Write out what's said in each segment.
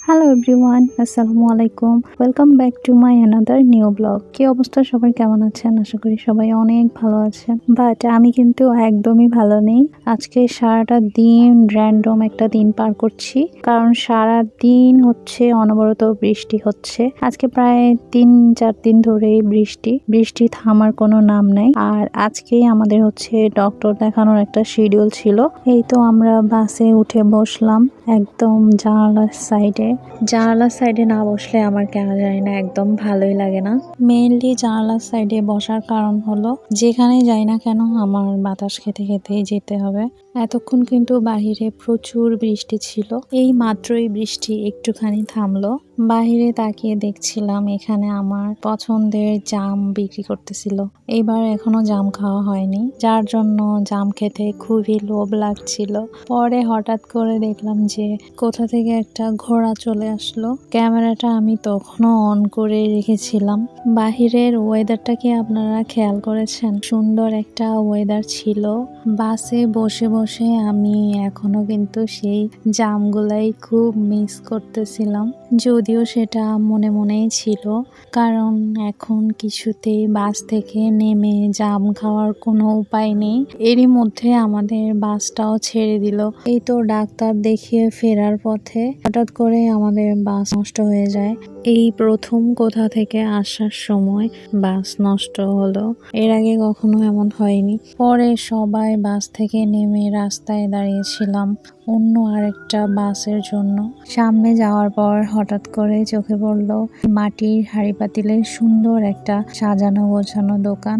Hello everyone, আসসালামু আলাইকুম। Welcome back to my another new blog. কি অবস্থা, সবাই কেমন আছেন? আশা করি সবাই অনেক ভালো আছেন। বাট আমি কিন্তু একদমই ভালো নেই। আজকে সারাটা দিন র্যান্ডম একটা দিন পার করছি, কারণ সারা দিন হচ্ছে অনবরত বৃষ্টি হচ্ছে। আজকে প্রায় 3-4 দিন ধরেই বৃষ্টি থামার কোনো নাম নাই। আর আজকেই আমাদের হচ্ছে ডক্টর দেখানোর একটা শিডিউল ছিল। এই তো আমরা বাসে উঠে বসলাম একদম জানালার সাইডে না বসলে আমার কেন জানি না একদম ভালোই লাগে না। মেইনলি জানালার সাইডে বসার কারণ হলো, যেখানে যাই না কেন আমার বাতাস খেতে খেতেই যেতে হবে। এতক্ষণ কিন্তু বাহিরে প্রচুর বৃষ্টি ছিল, এই মাত্রই বৃষ্টি একটুখানি থামলো। বাহিরে তাকিয়ে দেখছিলাম এখানে আমার পছন্দের জাম বিক্রি করতেছিল। এবার এখনো জাম খাওয়া হয়নি, যার জন্য জাম খেতে খুবই লোভ লাগছিল। পরে হঠাৎ করে দেখলাম যে কোথা থেকে একটা ঘোড়া চলে আসলো। ক্যামেরাটা আমি তখনও অন করে রেখেছিলাম। বাহিরের ওয়েদারটা কি আপনারা খেয়াল করেছেন? সুন্দর একটা ওয়েদার ছিল। বাসে বসে বসে আমি এখনো কিন্তু সেই জামগুলাই খুব মিস করতেছিলাম, যদিও সেটা মনে মনেই ছিল, কারণ এখন কিছুতেই বাস থেকে নেমে জাম খাওয়ার কোনো উপায় নেই। এরই মধ্যে আমাদের বাসটাও ছেড়ে দিল। এই তো ডাক্তার দেখিয়ে ফেরার পথে হঠাৎ করে আমাদের বাস নষ্ট হয়ে যায়। এই প্রথম কোথা থেকে আসার সময় বাস নষ্ট হলো, এর আগে কখনো এমন হয়নি। পরে সবাই বাস থেকে নেমে রাস্তায় দাঁড়িয়েছিলাম অন্য আরেকটা বাসের জন্য। সামনে যাওয়ার পর হঠাৎ করে চোখে পড়ল মাটির হাঁড়ি পাতিলের সুন্দর একটা সাজানো গোছানো দোকান।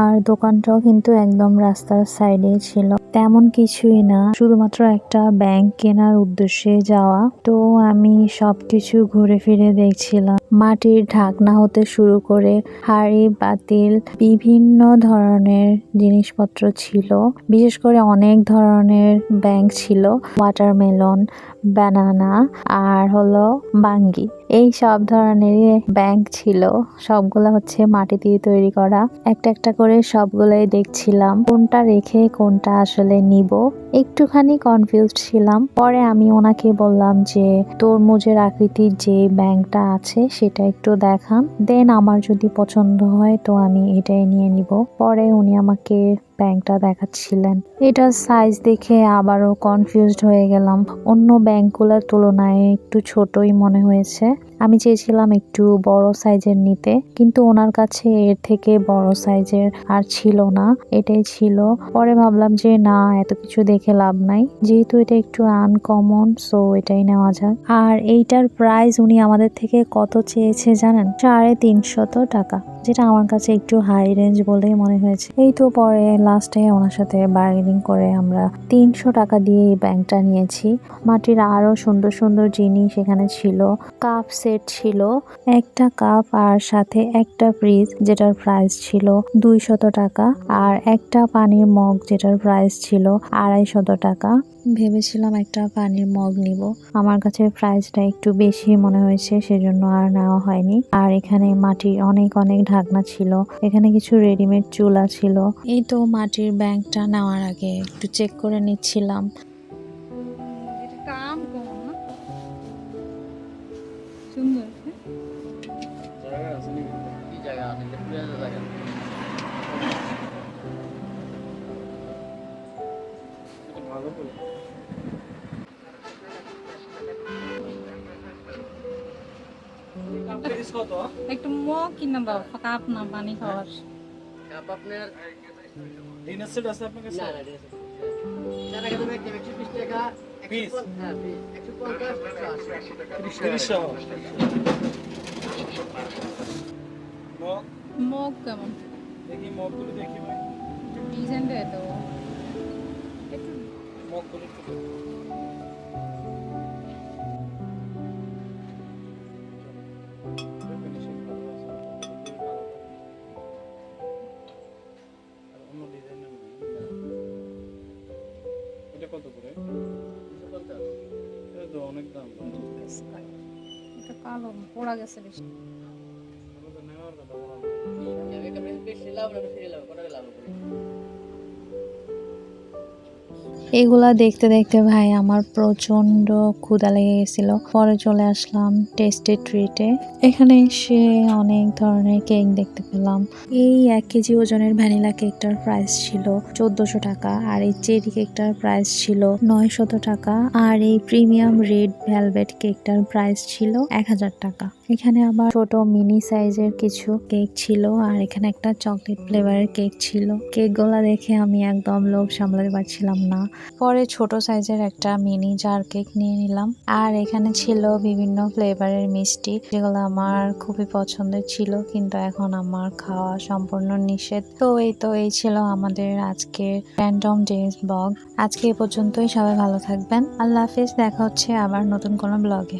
আর দোকানটাও কিন্তু একদম রাস্তার সাইডে ছিল। তেমন কিছুই না, শুধুমাত্র একটা ব্যাংক কেনার উদ্দেশ্যে যাওয়া। তো আমি সবকিছু ঘুরে ফিরে দেখছিলাম। মাটির ঢাকনা হতে শুরু করে হাঁড়ি পাতিল বিভিন্ন ধরনের জিনিসপত্র ছিল। বিশেষ করে অনেক ধরনের ব্যাংক ছিল, ওয়াটারমেলন, ব্যানানা আর হলো বাঙ্গি, এই সব ধরনেরই ব্যাংক ছিল। সবগুলা হচ্ছে মাটি দিয়ে তৈরি করা। একটা একটা করে সবগুলাই দেখছিলাম, কোনটা রেখে কোনটা আসলে নিব। একটুখানি কনফিউজড ছিলাম। পরে আমি ওনাকে বললাম যে তরমুজের আকৃতির যে ব্যাংকটা আছে সেটা একটু দেখান, দেন আমার যদি পছন্দ হয় তো আমি এটাই নিয়ে নিব। পরে উনি আমাকে ব্যাংকটা দেখাচ্ছিলেন। এটার সাইজ দেখে আবারও কনফিউজড হয়ে গেলাম। অন্য ব্যাংকগুলোর তুলনায় একটু ছোটই মনে হয়েছে। আমি চেয়েছিলাম একটু বড় সাইজের নিতে, কিন্তু ওনার কাছে এর থেকে বড় সাইজের আর ছিল না, এটাই ছিল। পরে ভাবলাম যে না, এত কিছু দেখে লাভ নাই, যেহেতু এটা একটু আনকমন, সো এটাই নেওয়া যাক। আর এইটার প্রাইস উনি আমাদের থেকে কত চেয়েছে জানেন? 350 টাকা, যেটা আমার কাছে একটু হাই রেঞ্জ বলেই মনে হয়েছে। এই তো পরে লাস্টে ওনার সাথে বার্গেনিং করে আমরা 300 টাকা দিয়ে এই ব্যাংকটা নিয়েছি। মাটির আরো সুন্দর সুন্দর জিনিস এখানে ছিল। কাপ সেট ছিল, একটা কাপ আর সাথে একটা ফ্রিজ যেটার প্রাইস ছিল 200 টাকা, আর একটা পানির মগ যেটার প্রাইস ছিল 250 টাকা। ভেবেছিলাম একটা পানির মগ নিব, আমার কাছে প্রাইসটা একটু বেশি মনে হয়েছে, সেজন্য আর নেওয়া হয়নি। আর এখানে মাটির অনেক অনেক ঢাকনা ছিল, এখানে কিছু রেডিমেড চুলা ছিল। এই তো মাটির ব্যাংকটা নেওয়ার আগে একটু চেক করে নিচ্ছিলাম। সুন্দর একটু মগ কিনা দাও, কাপ না পানি খাওয়ার। কাপ আপনার ডিনার সেট আছে আপনার কাছে? না না ঠিক আছে। যারা খেতে হবে 120 টাকা পিস? হ্যাঁ পিস 150 180 30 সহ। মগ মগ কেমন দেখি, মগগুলো দেখি ভাই, ডিজাইন দিয়ে তো একটু মগগুলো একটু দেখি। Finishing ভালো আছে, ভালো। আর অন্য ডিজাইনের এটা কত করে? 250 এটা তো অনেক দাম। এটা কালো পোড়া গেছে বেশি। আমাদের নেওয়ার কথা বলা না। আমি বেশি লাভ না ফ্রি লাভ কত লাভ করে এগুলা দেখতে দেখতে ভাই আমার প্রচন্ড ক্ষুধা লেগে গেছিল। পরে চলে আসলাম টেস্টি ট্রিটে। এখানে এসে অনেক ধরনের কেক দেখতে পেলাম। এই 1 কেজি ওজনের ভ্যানিলা কেকটার প্রাইস ছিল 1400 টাকা, আর এই চেরি কেকটার প্রাইস ছিল 900 টাকা, আর এই প্রিমিয়াম রেড ভেলভেট কেকটার প্রাইস ছিল 1000 টাকা। এখানে আবার ছোট মিনি সাইজের কিছু কেক ছিল, আর এখানে একটা চকলেট ফ্লেভারের কেক ছিল। কেকগুলা দেখে আমি একদম লোভ সামলাতে পারছিলাম না। পরে ছোট সাইজের একটা মিনি জার কেক নিয়ে নিলাম। আর এখানে ছিল বিভিন্ন ফ্লেভারের মিষ্টি, যেগুলো আমার খুবই পছন্দের ছিল, কিন্তু এখন আমার খাওয়া সম্পূর্ণ নিষেধ। এই ছিল আমাদের আজকের র্যান্ডম ডেজ ব্লগ। আজকে এ পর্যন্তই। সবাই ভালো থাকবেন। আল্লাহ হাফিজ। দেখা হচ্ছে আবার নতুন কোনো ব্লগে।